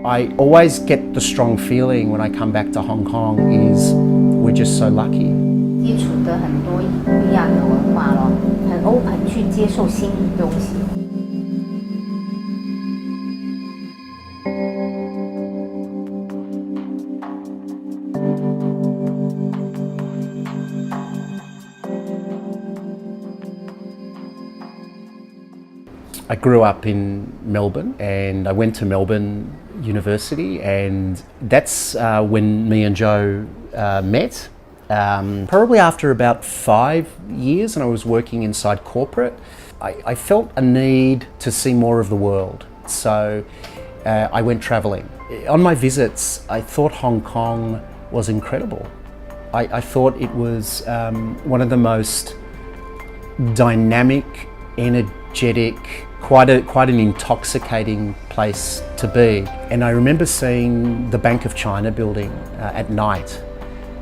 I always get the strong feeling when I come back to Hong Kong is we're just so lucky. 接触的很多不一样的文化咯，很 open 去接受新东西。I grew up in Melbourne and I went to Melbourne University, and that's when me and Joe met. Probably after about 5 years, and I was working inside corporate, I felt a need to see more of the world. So I went travelling. On my visits, I thought Hong Kong was incredible. I thought it was one of the most dynamic, energetic, quite an intoxicating place to be. And I remember seeing the Bank of China building at night.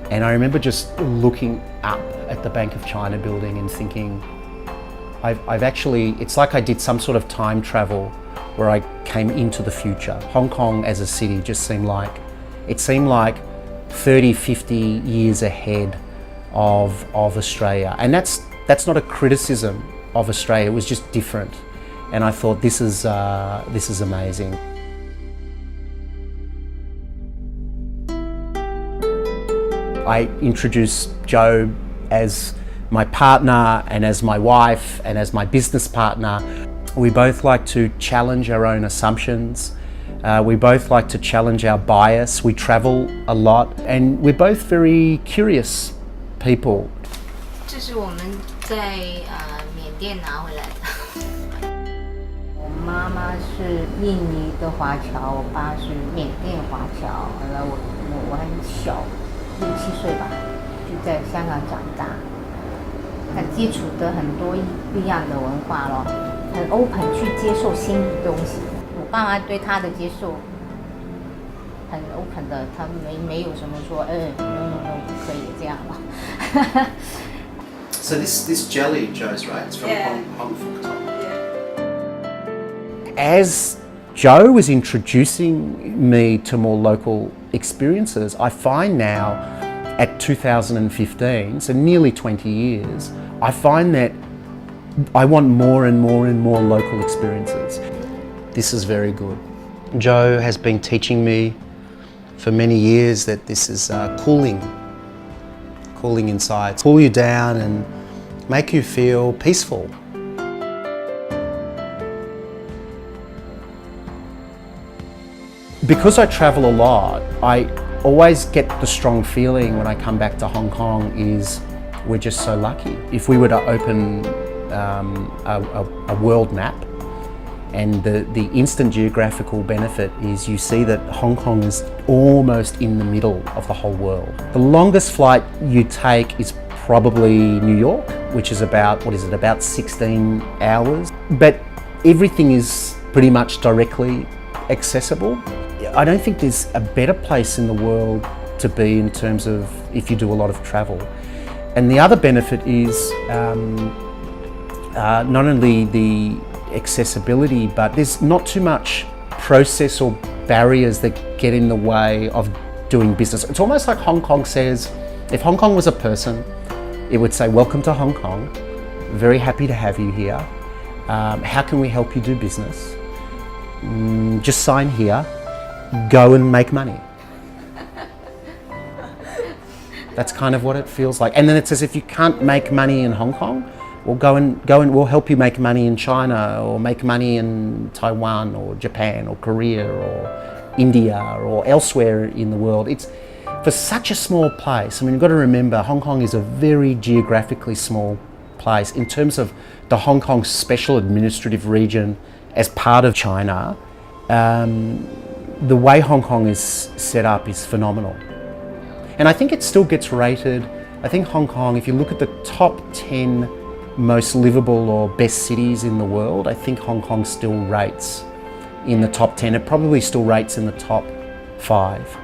And I remember just looking up at the Bank of China building and thinking, I've actually, it's like I did some sort of time travel where I came into the future. Hong Kong as a city just seemed like 30, 50 years ahead of Australia. And that's not a criticism of Australia, it was just different. And I thought this is amazing. I introduced Joe as my partner and as my wife and as my business partner. We both like to challenge our own assumptions. We both like to challenge our bias. We travel a lot and we're both very curious people. 这是我们在缅甸拿回来的。我妈妈是印尼的华侨，我爸是缅甸华侨。然后我很小，6、7岁吧，就在香港长大。那接触的很多不一样的文化咯，很 open 去接受新东西。我爸妈对他的接受很 open 的，他没有什么说no 不可以这样了。So this jelly, Joe's right? It's from Hong Kong. As Joe was introducing me to more local experiences, I find now at 2015, so nearly 20 years, I find that I want more and more and more local experiences. This is very good. Joe has been teaching me for many years that this is cooling inside, cool you down and make you feel peaceful. Because I travel a lot, I always get the strong feeling when I come back to Hong Kong is we're just so lucky. If we were to open a world map, and the instant geographical benefit is you see that Hong Kong is almost in the middle of the whole world. The longest flight you take is probably New York, which is about 16 hours. But everything is pretty much directly accessible. I don't think there's a better place in the world to be in terms of if you do a lot of travel. And the other benefit is not only the accessibility, but there's not too much process or barriers that get in the way of doing business. It's almost like Hong Kong says, if Hong Kong was a person, it would say, welcome to Hong Kong, very happy to have you here. How can we help you do business? Just sign here, go and make money. That's kind of what it feels like. And then it says if you can't make money in Hong Kong, we'll go and we'll help you make money in China or make money in Taiwan or Japan or Korea or India or elsewhere in the world. It's for such a small place. I mean, you've got to remember Hong Kong is a very geographically small place in terms of the Hong Kong Special Administrative Region as part of China. The way Hong Kong is set up is phenomenal. And I think it still gets rated. I think Hong Kong, if you look at the top 10 most livable or best cities in the world, I think Hong Kong still rates in the top 10. It probably still rates in the top 5.